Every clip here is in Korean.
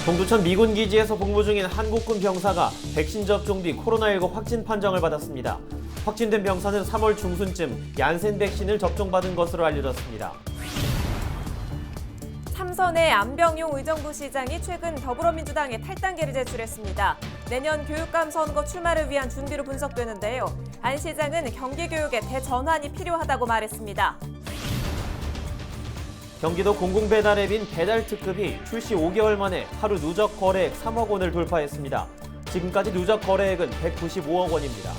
동두천 미군 기지에서 복무 중인 한국군 병사가 백신 접종 뒤 코로나19 확진 판정을 받았습니다. 확진된 병사는 3월 중순쯤 얀센 백신을 접종받은 것으로 알려졌습니다. 삼선의 안병용 의정부 시장이 최근 더불어민주당에 탈당계를 제출했습니다. 내년 교육감 선거 출마를 위한 준비로 분석되는데요. 안 시장은 경기교육의 대전환이 필요하다고 말했습니다. 경기도 공공배달 앱인 배달특급이 출시 5개월 만에 하루 누적 거래액 3억 원을 돌파했습니다. 지금까지 누적 거래액은 195억 원입니다.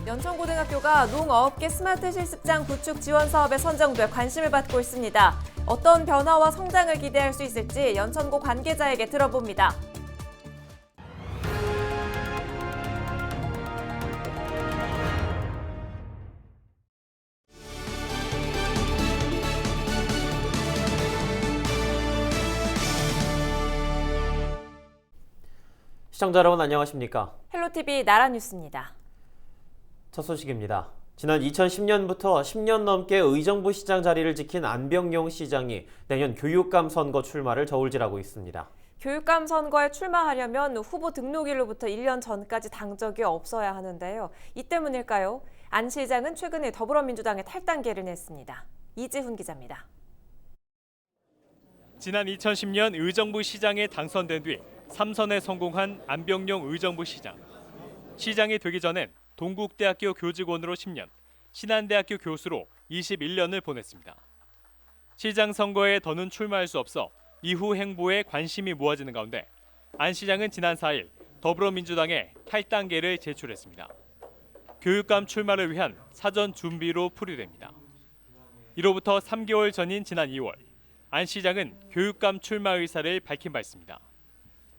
연천고등학교가 농어업계 스마트 실습장 구축 지원 사업에 선정돼 관심을 받고 있습니다. 어떤 변화와 성장을 기대할 수 있을지 연천고 관계자에게 들어봅니다. 시청자 여러분 안녕하십니까? 헬로티비 나라뉴스입니다. 첫 소식입니다. 지난 2010년부터 10년 넘게 의정부 시장 자리를 지킨 안병용 시장이 내년 교육감 선거 출마를 저울질하고 있습니다. 교육감 선거에 출마하려면 후보 등록일로부터 1년 전까지 당적이 없어야 하는데요. 이 때문일까요? 안 시장은 최근에 더불어민주당에 탈당계를 냈습니다. 이지훈 기자입니다. 지난 2010년 의정부 시장에 당선된 뒤 3선에 성공한 안병용 의정부 시장. 시장이 되기 전엔 동국대학교 교직원으로 10년, 신한대학교 교수로 21년을 보냈습니다. 시장 선거에 더는 출마할 수 없어 이후 행보에 관심이 모아지는 가운데 안 시장은 지난 4일 더불어민주당에 탈당계를 제출했습니다. 교육감 출마를 위한 사전 준비로 풀이됩니다. 이로부터 3개월 전인 지난 2월, 안 시장은 교육감 출마 의사를 밝힌 바 있습니다.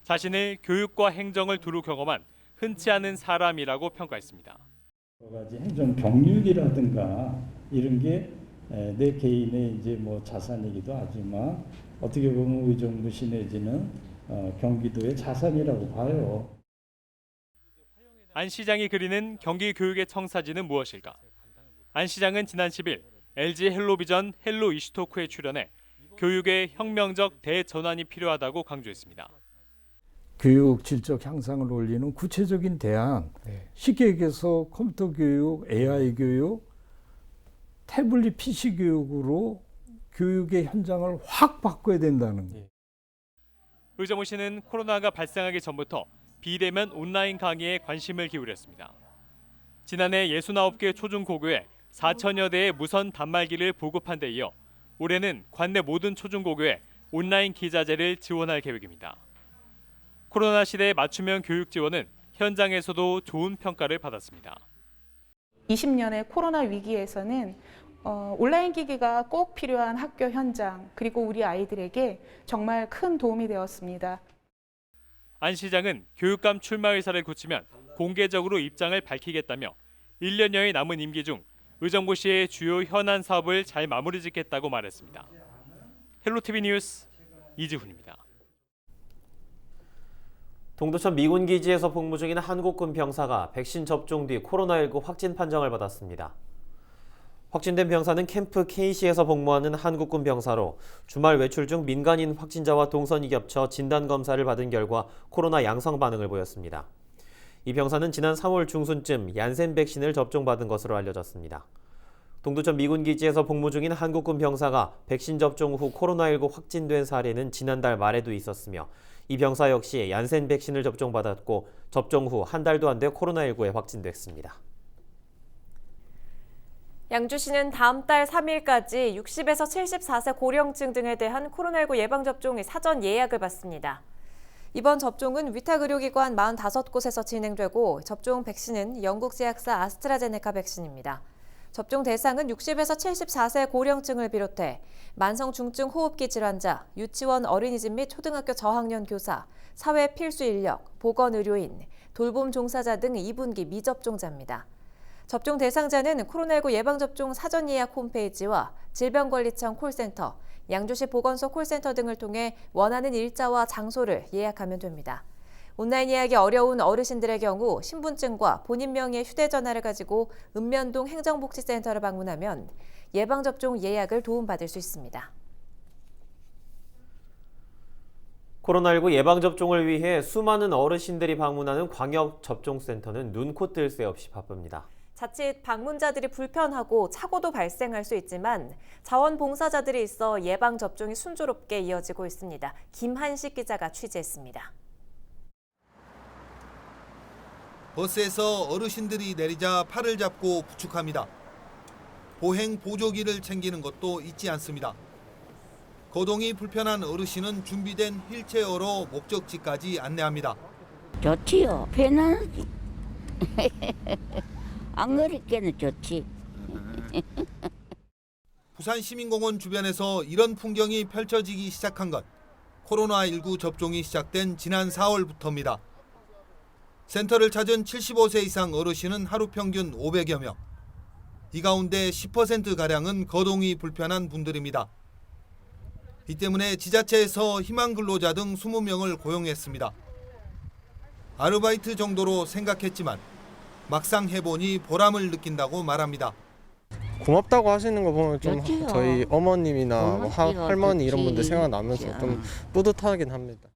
자신을 교육과 행정을 두루 경험한 흔치 않은 사람이라고 평가했습니다. 여러 가지 행정 경륜이라든가 이런 게 내 개인의 이제 뭐 자산이기도 하지만 어떻게 보면 의정부시 내지는 경기도의 자산이라고 봐요. 안 시장이 그리는 경기 교육의 청사진은 무엇일까? 안 시장은 지난 10일 LG 헬로비전 헬로 이슈토크에 출연해 교육의 혁명적 대전환이 필요하다고 강조했습니다. 교육 질적 향상을 올리는 구체적인 대안, 쉽게 얘기해서 컴퓨터 교육, AI 교육, 태블릿 PC 교육으로 교육의 현장을 확 바꿔야 된다는 거예요. 의정부시는 코로나가 발생하기 전부터 비대면 온라인 강의에 관심을 기울였습니다. 지난해 69개 초중고교에 4천여 대의 무선 단말기를 보급한 데 이어 올해는 관내 모든 초중고교에 온라인 기자재를 지원할 계획입니다. 코로나 시대의 맞춤형 교육 지원은 현장에서도 좋은 평가를 받았습니다. 20년의 코로나 위기에서는 온라인 기기가 꼭 필요한 학교 현장 그리고 우리 아이들에게 정말 큰 도움이 되었습니다. 안 시장은 교육감 출마 의사를 굳히면 공개적으로 입장을 밝히겠다며 1년여의 남은 임기 중 의정부시의 주요 현안 사업을 잘 마무리 짓겠다고 말했습니다. 헬로티비 뉴스 이지훈입니다. 동두천 미군 기지에서 복무 중인 한국군 병사가 백신 접종 뒤 코로나19 확진 판정을 받았습니다. 확진된 병사는 캠프 K시에서 복무하는 한국군 병사로 주말 외출 중 민간인 확진자와 동선이 겹쳐 진단검사를 받은 결과 코로나 양성 반응을 보였습니다. 이 병사는 지난 3월 중순쯤 얀센 백신을 접종받은 것으로 알려졌습니다. 동두천 미군 기지에서 복무 중인 한국군 병사가 백신 접종 후 코로나19 확진된 사례는 지난달 말에도 있었으며 이 병사 역시 얀센 백신을 접종받았고 접종 후 한 달도 안 돼 코로나19에 확진됐습니다. 양주시는 다음 달 3일까지 60에서 74세 고령층 등에 대한 코로나19 예방접종의 사전 예약을 받습니다. 이번 접종은 위탁의료기관 45곳에서 진행되고 접종 백신은 영국 제약사 아스트라제네카 백신입니다. 접종 대상은 60에서 74세 고령층을 비롯해 만성 중증 호흡기 질환자, 유치원 어린이집 및 초등학교 저학년 교사, 사회 필수 인력, 보건의료인, 돌봄 종사자 등 2분기 미접종자입니다. 접종 대상자는 코로나19 예방접종 사전 예약 홈페이지와 질병관리청 콜센터, 양주시 보건소 콜센터 등을 통해 원하는 일자와 장소를 예약하면 됩니다. 온라인 예약이 어려운 어르신들의 경우 신분증과 본인 명의의 휴대전화를 가지고 읍면동 행정복지센터를 방문하면 예방접종 예약을 도움받을 수 있습니다. 코로나19 예방접종을 위해 수많은 어르신들이 방문하는 광역접종센터는 눈코 뜰 새 없이 바쁩니다. 자칫 방문자들이 불편하고 착오도 발생할 수 있지만 자원봉사자들이 있어 예방접종이 순조롭게 이어지고 있습니다. 김한식 기자가 취재했습니다. 버스에서 어르신들이 내리자 팔을 잡고 부축합니다. 보행 보조기를 챙기는 것도 잊지 않습니다. 거동이 불편한 어르신은 준비된 휠체어로 목적지까지 안내합니다. 좋지요. 편안하지. 안 그렇게는 좋지. 부산시민공원 주변에서 이런 풍경이 펼쳐지기 시작한 것 코로나19 접종이 시작된 지난 4월부터입니다. 센터를 찾은 75세 이상 어르신은 하루 평균 500여 명. 이 가운데 10%가량은 거동이 불편한 분들입니다. 이 때문에 지자체에서 희망 근로자 등 20명을 고용했습니다. 아르바이트 정도로 생각했지만 막상 해보니 보람을 느낀다고 말합니다. 고맙다고 하시는 거 보면 좀 좋지요. 저희 어머님이나 뭐 고맙지요. 할머니 이런 분들 좋지. 생각나면서 좀 뿌듯하긴 합니다.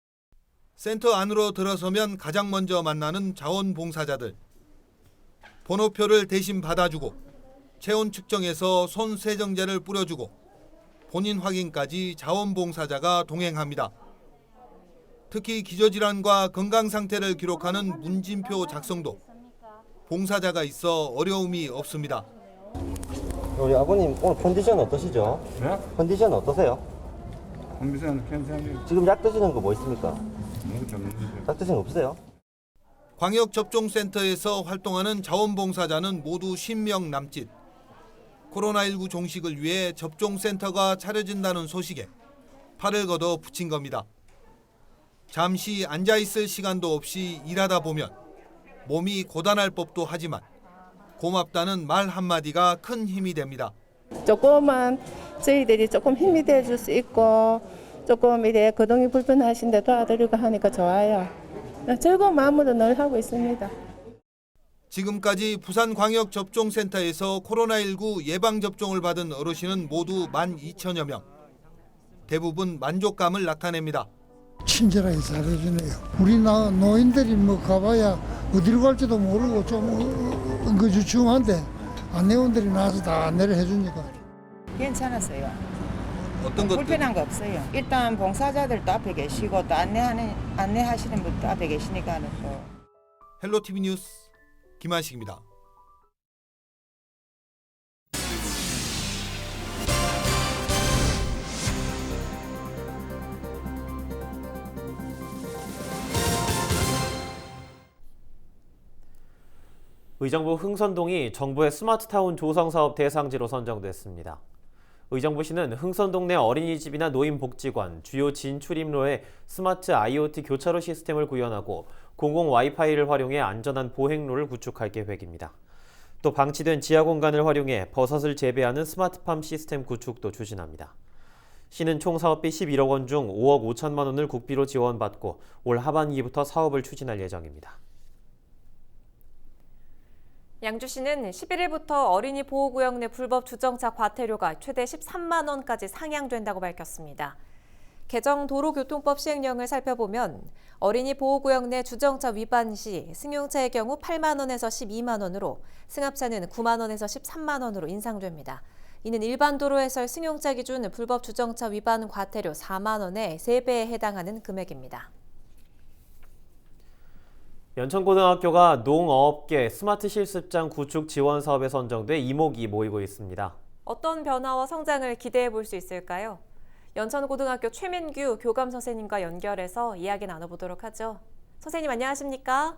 센터 안으로 들어서면 가장 먼저 만나는 자원봉사자들. 번호표를 대신 받아주고 체온 측정해서 손 세정제를 뿌려주고 본인 확인까지 자원봉사자가 동행합니다. 특히 기저질환과 건강 상태를 기록하는 문진표 작성도 봉사자가 있어 어려움이 없습니다. 우리 아버님 오늘 컨디션 어떠시죠? 네? 컨디션 어떠세요? 컨디션 괜찮아요. 지금 약 드시는 거 뭐 있습니까? 없는데. 약 드시는 거 없으세요? 광역접종센터에서 활동하는 자원봉사자는 모두 10명 남짓. 코로나19 종식을 위해 접종센터가 차려진다는 소식에 팔을 걷어 붙인 겁니다. 잠시 앉아있을 시간도 없이 일하다 보면 몸이 고단할 법도 하지만 고맙다는 말 한마디가 큰 힘이 됩니다. 조금만 저희들이 조금 힘이 돼줄 수 있고 조금 이래 거동이 불편하신데 도와드리고 하니까 좋아요. 즐거운 마음으로 늘 하고 있습니다. 지금까지 부산광역접종센터에서 코로나19 예방접종을 받은 어르신은 모두 12,000여 명. 대부분 만족감을 나타냅니다. 친절하게 잘해주네요. 우리 노인들이 뭐 가봐야 어디로 갈지도 모르고 좀 응급주춤한데 안내원들이 나와서 다 안내를 해주니까. 괜찮았어요. 어떤 것 불편한 거 없어요. 일단 봉사자들도 앞에 계시고 또 안내하시는 분도 앞에 계시니까 또. 헬로티비 뉴스 김한식입니다. 의정부 흥선동이 정부의 스마트타운 조성사업 대상지로 선정됐습니다. 의정부시는 흥선동 내 어린이집이나 노인복지관, 주요 진출입로에 스마트 IoT 교차로 시스템을 구현하고 공공 와이파이를 활용해 안전한 보행로를 구축할 계획입니다. 또 방치된 지하 공간을 활용해 버섯을 재배하는 스마트팜 시스템 구축도 추진합니다. 시는 총 사업비 11억 원 중 5억 5천만 원을 국비로 지원받고 올 하반기부터 사업을 추진할 예정입니다. 양주시는 11일부터 어린이 보호구역 내 불법 주정차 과태료가 최대 13만 원까지 상향된다고 밝혔습니다. 개정 도로교통법 시행령을 살펴보면 어린이 보호구역 내 주정차 위반 시 승용차의 경우 8만 원에서 12만 원으로 승합차는 9만 원에서 13만 원으로 인상됩니다. 이는 일반 도로에서 승용차 기준 불법 주정차 위반 과태료 4만 원의 3배에 해당하는 금액입니다. 연천고등학교가 농어업계 스마트 실습장 구축 지원 사업에 선정돼 이목이 모이고 있습니다. 어떤 변화와 성장을 기대해 볼 수 있을까요? 연천고등학교 최민규 교감 선생님과 연결해서 이야기 나눠보도록 하죠. 선생님 안녕하십니까?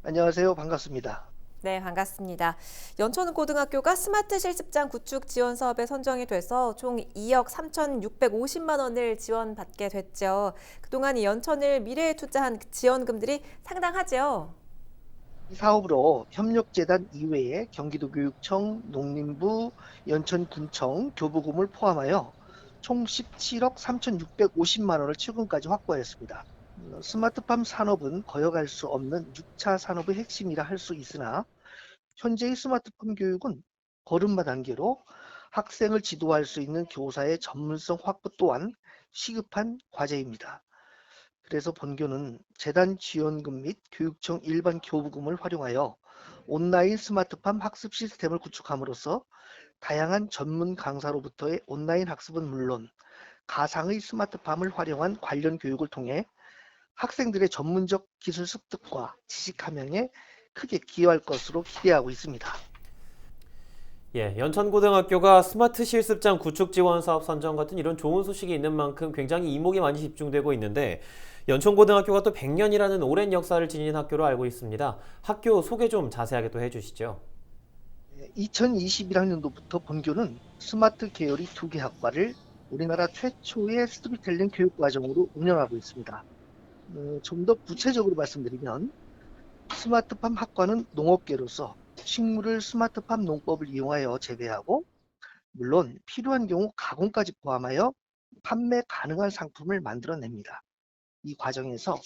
안녕하세요. 반갑습니다. 네, 반갑습니다. 연천고등학교가 스마트 실습장 구축 지원 사업에 선정이 돼서 총 2억 3,650만 원을 지원받게 됐죠. 그동안 이 연천을 미래에 투자한 지원금들이 상당하죠. 이 사업으로 협력재단 이외에 경기도교육청, 농림부, 연천군청, 교부금을 포함하여 총 17억 3,650만 원을 최근까지 확보했습니다. 스마트팜 산업은 거역할 수 없는 6차 산업의 핵심이라 할 수 있으나 현재의 스마트팜 교육은 걸음마 단계로 학생을 지도할 수 있는 교사의 전문성 확보 또한 시급한 과제입니다. 그래서 본교는 재단 지원금 및 교육청 일반 교부금을 활용하여 온라인 스마트팜 학습 시스템을 구축함으로써 다양한 전문 강사로부터의 온라인 학습은 물론 가상의 스마트팜을 활용한 관련 교육을 통해 학생들의 전문적 기술 습득과 지식 함양에 크게 기여할 것으로 기대하고 있습니다. 예, 연천고등학교가 스마트 실습장 구축 지원 사업 선정 같은 이런 좋은 소식이 있는 만큼 굉장히 이목이 많이 집중되고 있는데 연천고등학교가 또 100년이라는 오랜 역사를 지닌 학교로 알고 있습니다. 학교 소개 좀 자세하게 또 해주시죠. 2021학년도부터 본교는 스마트 계열의 2개 학과를 우리나라 최초의 스토리텔링 교육과정으로 운영하고 있습니다. 좀 더 구체적으로 말씀드리면 스마트팜 학과는 농업계로서 식물을 스마트팜 농법을 이용하여 재배하고 물론 필요한 경우 가공까지 포함하여 판매 가능한 상품을 만들어냅니다. 이 과정에서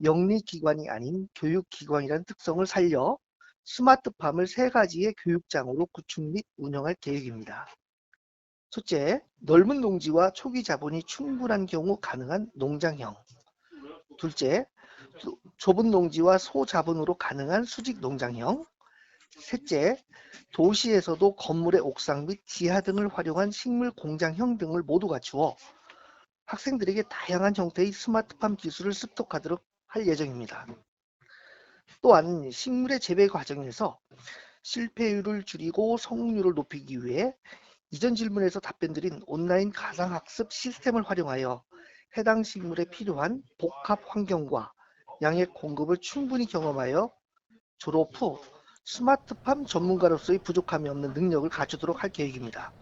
영리기관이 아닌 교육기관이라는 특성을 살려 스마트팜을 3가지의 교육장으로 구축 및 운영할 계획입니다. 첫째, 넓은 농지와 초기 자본이 충분한 경우 가능한 농장형. 둘째, 좁은 농지와 소자본으로 가능한 수직 농장형. 셋째, 도시에서도 건물의 옥상 및 지하 등을 활용한 식물 공장형 등을 모두 갖추어 학생들에게 다양한 형태의 스마트팜 기술을 습득하도록 할 예정입니다. 또한 식물의 재배 과정에서 실패율을 줄이고 성공률을 높이기 위해 이전 질문에서 답변드린 온라인 가상학습 시스템을 활용하여 해당 식물에 필요한 복합 환경과 양액 공급을 충분히 경험하여 졸업 후 스마트팜 전문가로서의 부족함이 없는 능력을 갖추도록 할 계획입니다.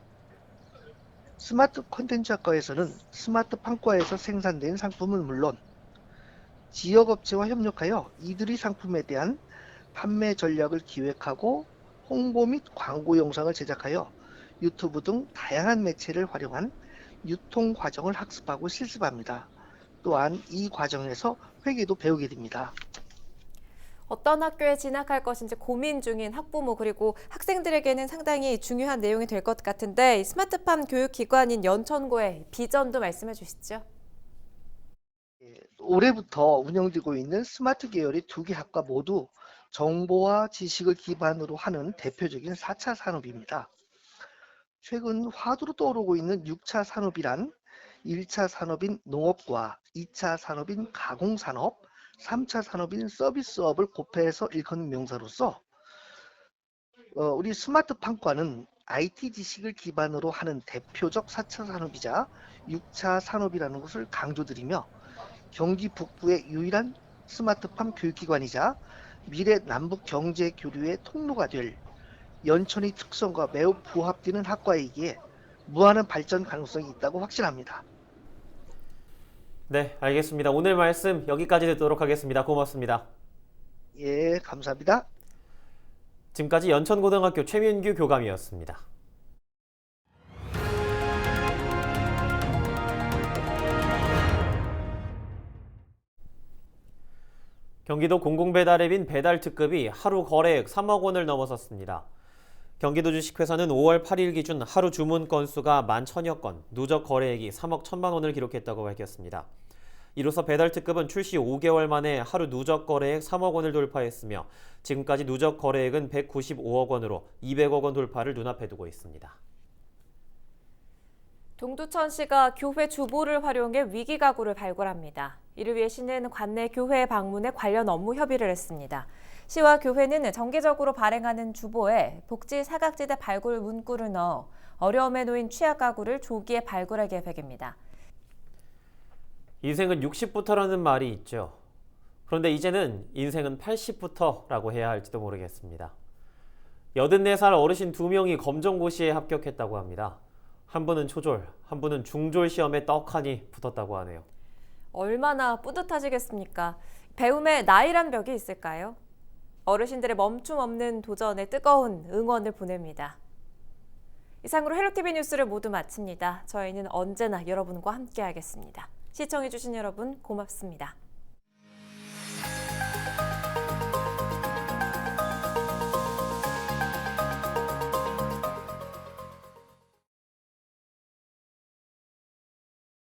스마트 콘텐츠 학과에서는 스마트팜과에서 생산된 상품은 물론 지역업체와 협력하여 이들의 상품에 대한 판매 전략을 기획하고 홍보 및 광고 영상을 제작하여 유튜브 등 다양한 매체를 활용한 유통 과정을 학습하고 실습합니다. 또한 이 과정에서 회계도 배우게 됩니다. 어떤 학교에 진학할 것인지 고민 중인 학부모 그리고 학생들에게는 상당히 중요한 내용이 될 것 같은데 스마트팜 교육기관인 연천고의 비전도 말씀해 주시죠. 올해부터 운영되고 있는 스마트 계열의 2개 학과 모두 정보와 지식을 기반으로 하는 대표적인 4차 산업입니다. 최근 화두로 떠오르고 있는 6차 산업이란 1차 산업인 농업과 2차 산업인 가공산업, 3차 산업인 서비스업을 곱해서 일컫는 명사로서 우리 스마트팜과는 IT 지식을 기반으로 하는 대표적 4차 산업이자 6차 산업이라는 것을 강조드리며 경기 북부의 유일한 스마트팜 교육기관이자 미래 남북 경제 교류의 통로가 될 연천의 특성과 매우 부합되는 학과이기에 무한한 발전 가능성이 있다고 확신합니다. 네, 알겠습니다. 오늘 말씀 여기까지 듣도록 하겠습니다. 고맙습니다. 예, 감사합니다. 지금까지 연천고등학교 최민규 교감이었습니다. 경기도 공공배달앱인 배달특급이 하루 거래액 3억 원을 넘어섰습니다. 경기도 주식회사는 5월 8일 기준 하루 주문 건수가 11,000여 건, 누적 거래액이 3억 1천만 원을 기록했다고 밝혔습니다. 이로써 배달특급은 출시 5개월 만에 하루 누적 거래액 3억 원을 돌파했으며 지금까지 누적 거래액은 195억 원으로 200억 원 돌파를 눈앞에 두고 있습니다. 동두천시가 교회 주보를 활용해 위기가구를 발굴합니다. 이를 위해 시는 관내 교회에 방문해 관련 업무 협의를 했습니다. 시와 교회는 정기적으로 발행하는 주보에 복지 사각지대 발굴 문구를 넣어 어려움에 놓인 취약 가구를 조기에 발굴할 계획입니다. 인생은 60부터라는 말이 있죠. 그런데 이제는 인생은 80부터라고 해야 할지도 모르겠습니다. 84살 어르신 2명이 검정고시에 합격했다고 합니다. 한 분은 초졸, 한 분은 중졸 시험에 떡하니 붙었다고 하네요. 얼마나 뿌듯하시겠습니까? 배움에 나이란 벽이 있을까요? 어르신들의 멈춤 없는 도전에 뜨거운 응원을 보냅니다. 이상으로 헬로티비 뉴스를 모두 마칩니다. 저희는 언제나 여러분과 함께하겠습니다. 시청해주신 여러분 고맙습니다.